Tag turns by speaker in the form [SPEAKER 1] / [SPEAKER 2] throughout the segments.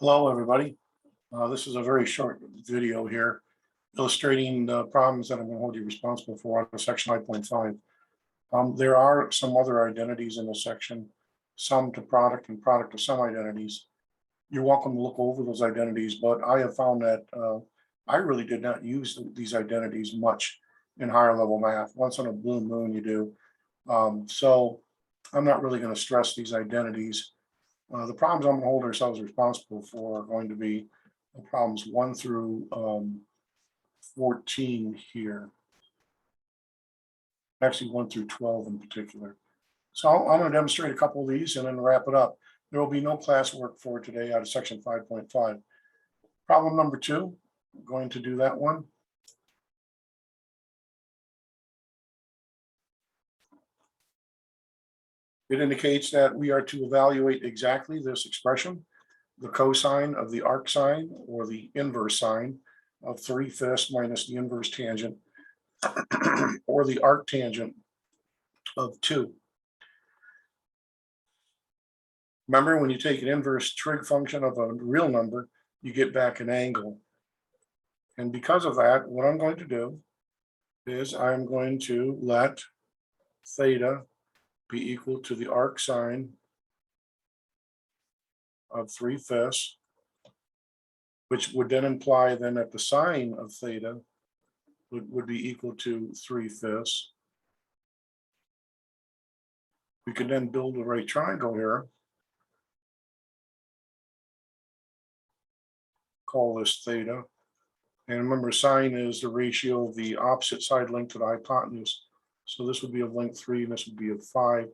[SPEAKER 1] Hello, everybody. This is a very short video here illustrating the problems that I'm going to hold you responsible for under section 9.5. There are some other identities in this section, sum to product and product to sum identities. You're welcome to look over those identities, but I have found that I really did not use these identities much in higher level math. Once on a blue moon you do. So I'm not really going to stress these identities. The problems I'm going to hold ourselves responsible for are going to be problems 1 through 14 here. Actually, 1 through 12 in particular. So I'm going to demonstrate a couple of these and then wrap it up. There will be no classwork for today out of section 5.5. Problem number 2, I'm going to do that one. It indicates that we are to evaluate exactly this expression, the cosine of the arc sine or the inverse sine of 3/5 minus the inverse tangent or the arc tangent of 2. Remember, when you take an inverse trig function of a real number, you get back an angle. And because of that, what I'm going to do is I'm going to let theta be equal to the arc sine of 3/5, which would then imply then that the sine of theta would be equal to 3/5. We can then build a right triangle here. Call this theta. And remember, sine is the ratio of the opposite side length to the hypotenuse. So this would be of length 3 and this would be of 5.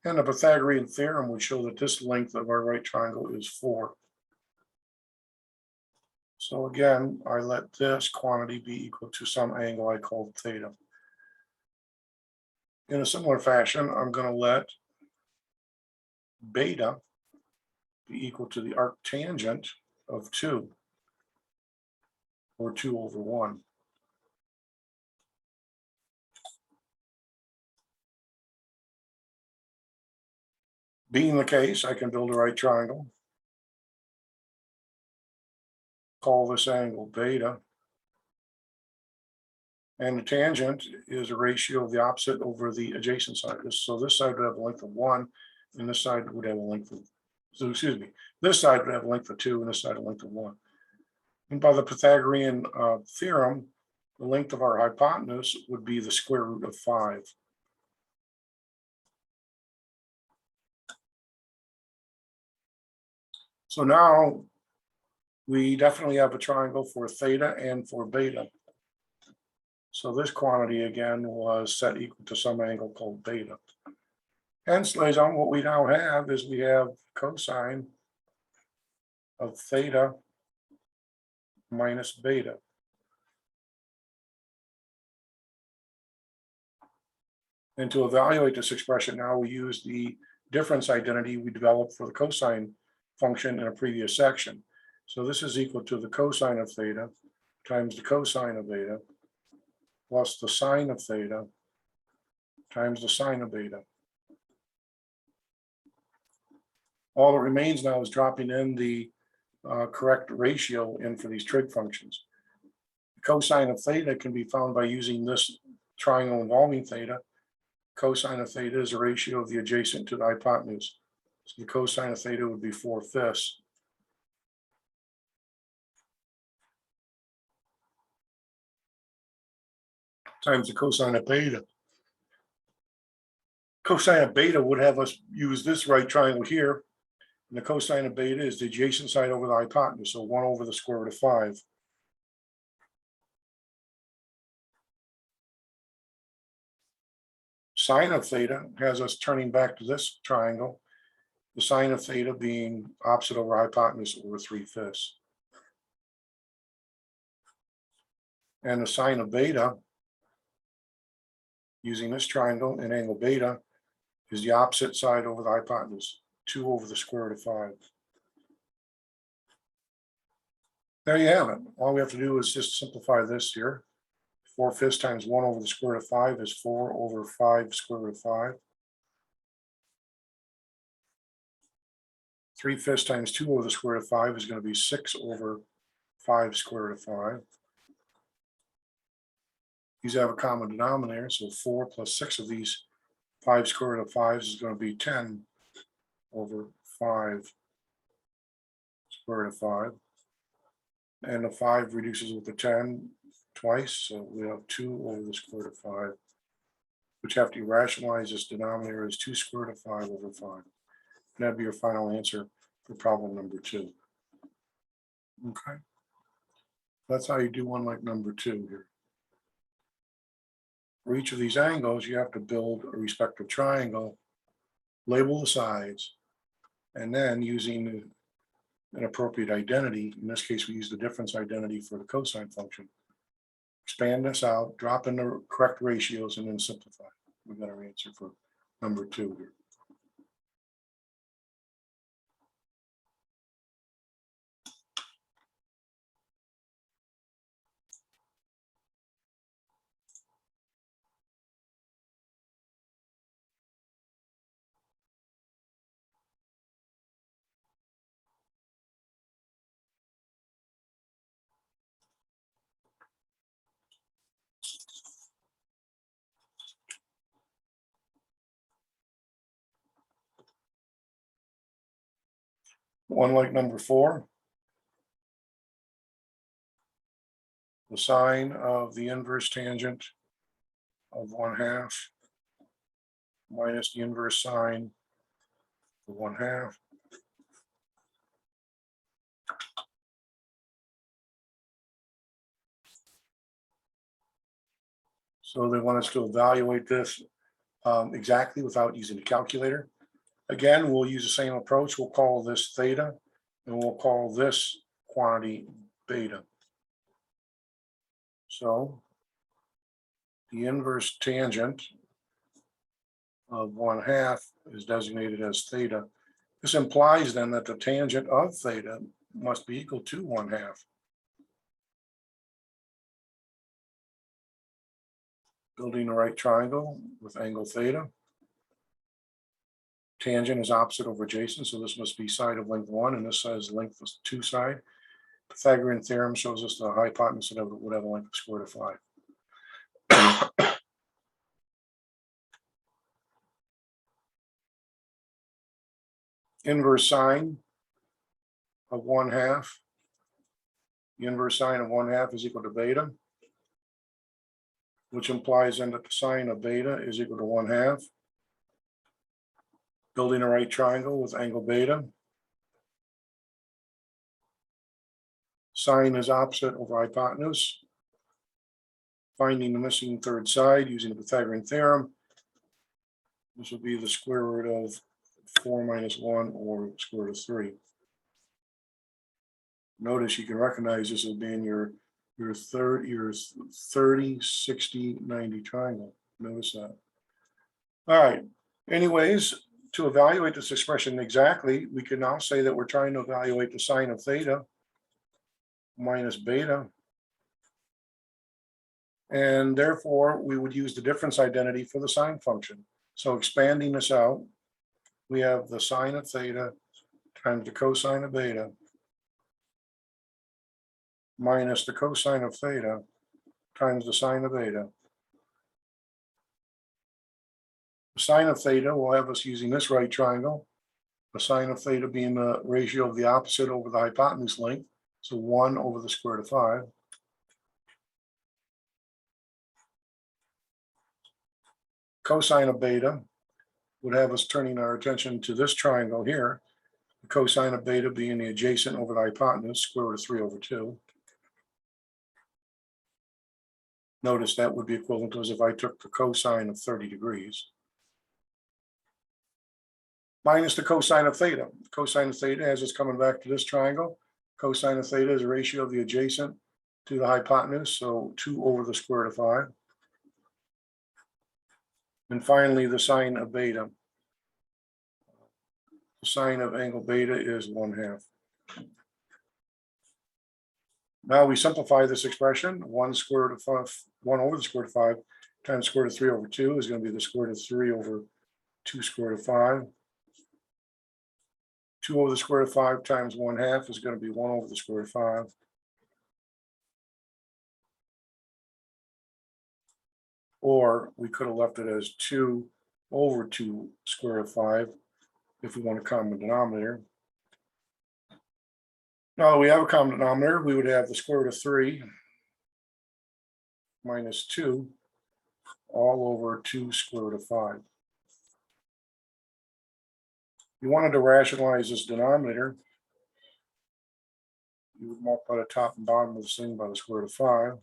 [SPEAKER 1] And the Pythagorean theorem would show that this length of our right triangle is 4. So again, I let this quantity be equal to some angle I called theta. In a similar fashion, I'm going to let beta be equal to the arctangent of 2, or 2/1. Being the case, I can build a right triangle. Call this angle beta. And the tangent is a ratio of the opposite over the adjacent side. So this side would have a length of 1, and this side would have a length of, so excuse me, this side would have a length of 2, and this side a length of 1. And by the Pythagorean theorem, the length of our hypotenuse would be the square root of 5. So now we definitely have a triangle for theta and for beta. So this quantity again was set equal to some angle called beta. Hence, ladies and gentlemen, what we now have is we have cosine of theta minus beta. And to evaluate this expression now, we use the difference identity we developed for the cosine function in a previous section. So this is equal to the cosine of theta times the cosine of beta plus the sine of theta times the sine of beta. All that remains now is dropping in the correct ratio in for these trig functions. The cosine of theta can be found by using this triangle involving theta. Cosine of theta is a ratio of the adjacent to the hypotenuse. So the cosine of theta would be 4/5. Times the cosine of beta. Cosine of beta would have us use this right triangle here. And the cosine of beta is the adjacent side over the hypotenuse, so 1 over the square root of 5. Sine of theta has us turning back to this triangle, the sine of theta being opposite over hypotenuse over 3/5. And the sine of beta, using this triangle and angle beta, is the opposite side over the hypotenuse, 2 over the square root of 5. There you have it. All we have to do is just simplify this here. 4/5 times 1 over the square root of 5 is 4 over 5 square root of 5. 3/5 times 2 over the square root of 5 is going to be 6 over 5 square root of 5. These have a common denominator, so 4 plus 6 of these 5 square root of 5 is going to be 10 over 5 square root of 5. And the 5 reduces with the 10 twice, so we have 2 over the square root of 5, which after you rationalize this denominator is 2 square root of 5 over 5. And that'd be your final answer for problem number 2. Okay. That's how you do one like number 2 here. For each of these angles, you have to build a respective triangle, label the sides, and then using an appropriate identity, in this case we use the difference identity for the cosine function, expand this out, drop in the correct ratios, and then simplify. We got our answer for number 2 here. One like number 4, the sine of the inverse tangent of 1/2 minus the inverse sine of 1/2. So they want us to evaluate this exactly without using the calculator. Again, we'll use the same approach. We'll call this theta, and we'll call this quantity beta. So the inverse tangent of 1/2 is designated as theta. This implies then that the tangent of theta must be equal to 1/2. Building the right triangle with angle theta. Tangent is opposite over adjacent, so this must be side of length 1, and this side's length of 2 side. Pythagorean theorem shows us the hypotenuse would have a length of square root of 5. Inverse sine of 1/2. The inverse sine of 1/2 is equal to beta, which implies then that the sine of beta is equal to 1/2. Building a right triangle with angle beta. Sine is opposite over hypotenuse. Finding the missing third side using the Pythagorean theorem. This will be the square root of 4 minus 1 or square root of 3. Notice you can recognize this as being your 30, 60, 90 triangle. Notice that. All right. Anyways, to evaluate this expression exactly, we can now say that we're trying to evaluate the sine of theta minus beta. And therefore, we would use the difference identity for the sine function. So expanding this out, we have the sine of theta times the cosine of beta minus the cosine of theta times the sine of beta. The sine of theta will have us using this right triangle, the sine of theta being the ratio of the opposite over the hypotenuse length, so 1 over the square root of 5. Cosine of beta would have us turning our attention to this triangle here, the cosine of beta being the adjacent over the hypotenuse, square root of 3 over 2. Notice that would be equivalent to as if I took the cosine of 30 degrees. Minus the cosine of theta. Cosine of theta has us coming back to this triangle. Cosine of theta is a ratio of the adjacent to the hypotenuse, so 2 over the square root of 5. And finally, the sine of beta. The sine of angle beta is 1/2. Now we simplify this expression. 1 square root of 5, 1 over the square root of 5 times square root of 3 over 2 is going to be the square root of 3 over 2 square root of 5. 2 over the square root of 5 times 1/2 is going to be 1 over the square root of 5. Or we could have left it as 2 over 2 square root of 5 if we want a common denominator. Now that we have a common denominator, we would have the square root of 3 minus 2 all over 2 square root of 5. If you wanted to rationalize this denominator, you would multiply the top and bottom of this thing by the square root of 5.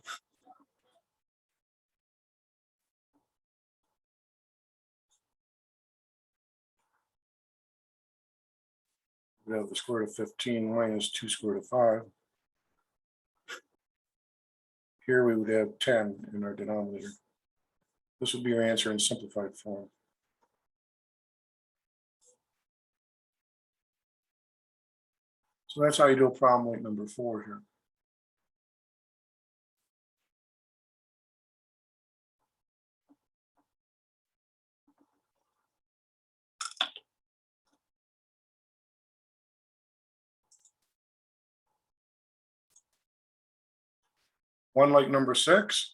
[SPEAKER 1] We have the square root of 15 minus 2 square root of 5. Here we would have 10 in our denominator. This would be your answer in simplified form. So that's how you do a problem like number 4 here. One like number 6.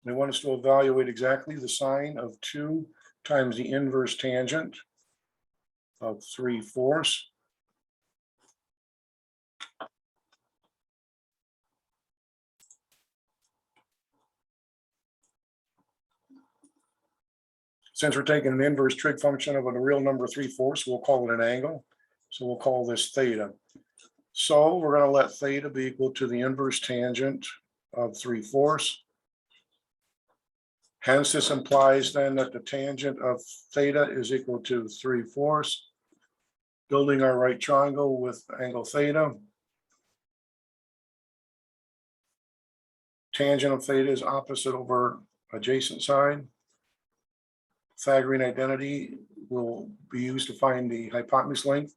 [SPEAKER 1] They want us to evaluate exactly the sine of 2 times the inverse tangent of 3/4. Since we're taking an inverse trig function of a real number 3/4, we'll call it an angle. So we'll call this theta. So we're going to let theta be equal to the inverse tangent of 3/4. Hence, this implies then that the tangent of theta is equal to 3/4. Building our right triangle with angle theta. Tangent of theta is opposite over adjacent side. Pythagorean identity will be used to find the hypotenuse length,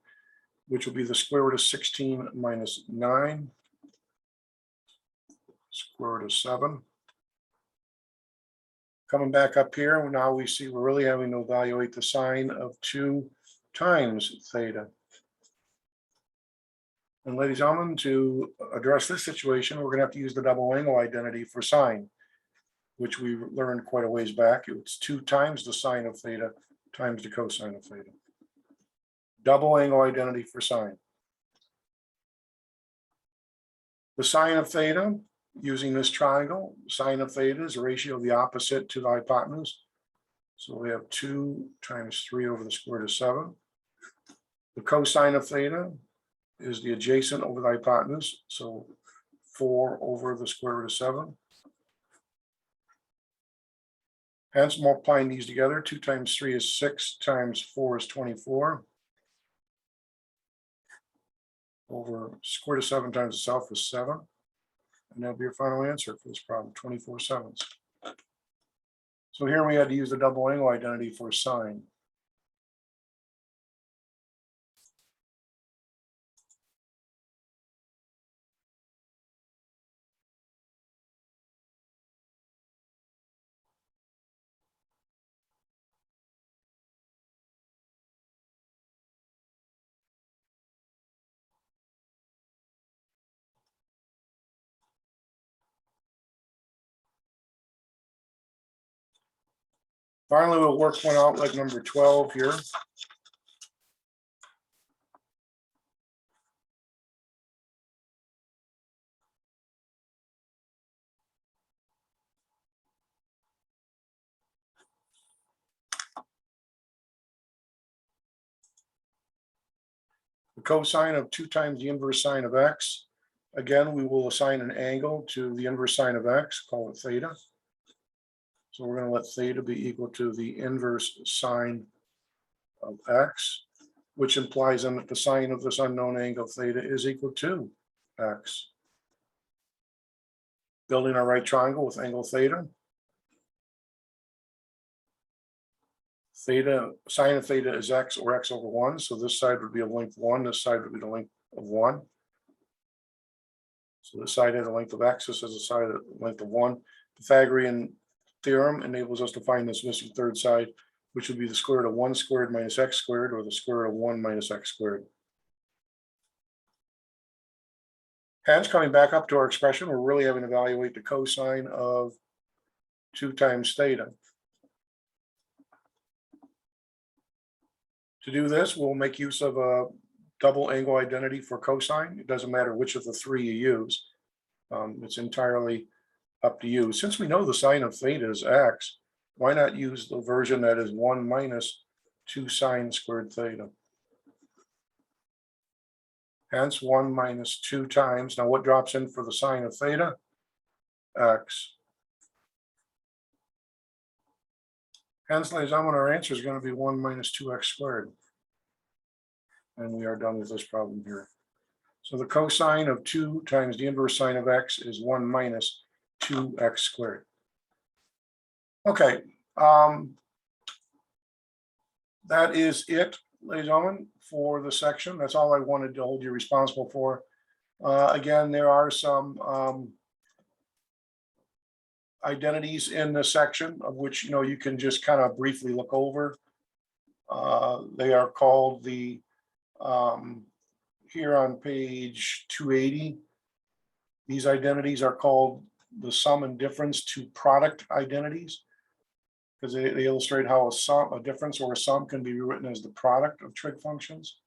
[SPEAKER 1] which will be the square root of 16 minus 9, square root of 7. Coming back up here, now we see we're really having to evaluate the sine of 2 times theta. And ladies and gentlemen, to address this situation, we're going to have to use the double angle identity for sine, which we learned quite a ways back. It's 2 times the sine of theta times the cosine of theta. Double angle identity for sine. The sine of theta, using this triangle, sine of theta is a ratio of the opposite to the hypotenuse. So we have 2 times 3 over the square root of 7. The cosine of theta is the adjacent over the hypotenuse. So 4 over the square root of 7. Hence, multiplying these together, 2 times 3 is 6, times 4 is 24. Over square root of 7 times itself is 7. And that'll be your final answer for this problem, 24/7. So here we had to use the double angle identity for sine. Finally, we'll work one out like number 12 here. The cosine of 2 times the inverse sine of x. Again, we will assign an angle to the inverse sine of x, call it theta. So we're going to let theta be equal to the inverse sine of x, which implies then that the sine of this unknown angle theta is equal to x. Building our right triangle with angle theta. Theta, sine of theta is x or x over 1. So this side would be a length 1. This side would be the length of 1. So this side has a length of x. This has a side of length of 1. Pythagorean theorem enables us to find this missing third side, which would be the square root of 1 squared minus x squared, or the square root of 1 minus x squared. Hence, coming back up to our expression, we're really having to evaluate the cosine of 2 times theta. To do this, we'll make use of a double angle identity for cosine. It doesn't matter which of the three you use. It's entirely up to you. Since we know the sine of theta is x, why not use the version that is 1 minus 2 sine squared theta? Hence 1 minus 2 times. Now what drops in for the sine of theta? X. Hence, ladies and gentlemen, our answer is going to be 1 minus 2x squared. And we are done with this problem here. So the cosine of 2 times the inverse sine of x is 1 minus 2x squared. Okay. That is it, ladies and gentlemen, for the section. That's all I wanted to hold you responsible for. Again, there are some identities in the section of which you can just kind of briefly look over. They are called the here on page 280. These identities are called the sum and difference to product identities, because they illustrate how a difference or a sum can be rewritten as the product of trig functions.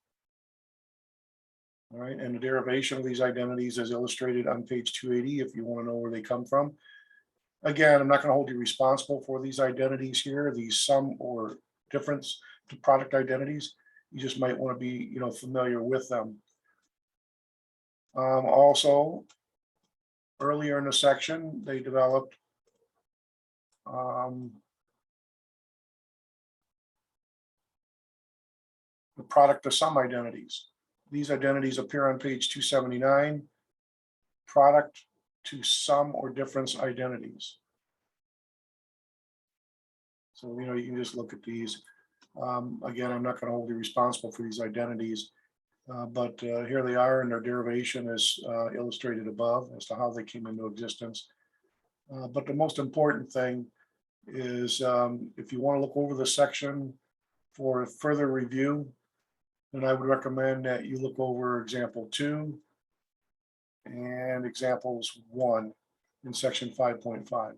[SPEAKER 1] All right, and the derivation of these identities is illustrated on page 280 if you want to know where they come from. Again, I'm not going to hold you responsible for these identities here, these sum or difference to product identities. You just might want to be, familiar with them. Also, earlier in the section, they developed the product of sum identities. These identities appear on page 279. Product to sum or difference identities. So, you can just look at these. Again, I'm not going to hold you responsible for these identities, but here they are, and their derivation is illustrated above as to how they came into existence. But the most important thing is if you want to look over the section for further review, then I would recommend that you look over example 2 and examples 1 in section 5.5.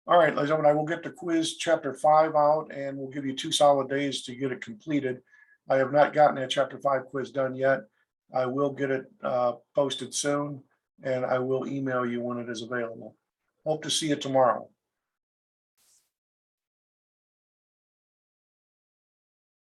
[SPEAKER 1] All right, ladies and gentlemen, I will get the quiz chapter 5 out, and we'll give you 2 solid days to get it completed. I have not gotten that chapter 5 quiz done yet. I will get it posted soon, and I will email you when it is available. Hope to see you tomorrow.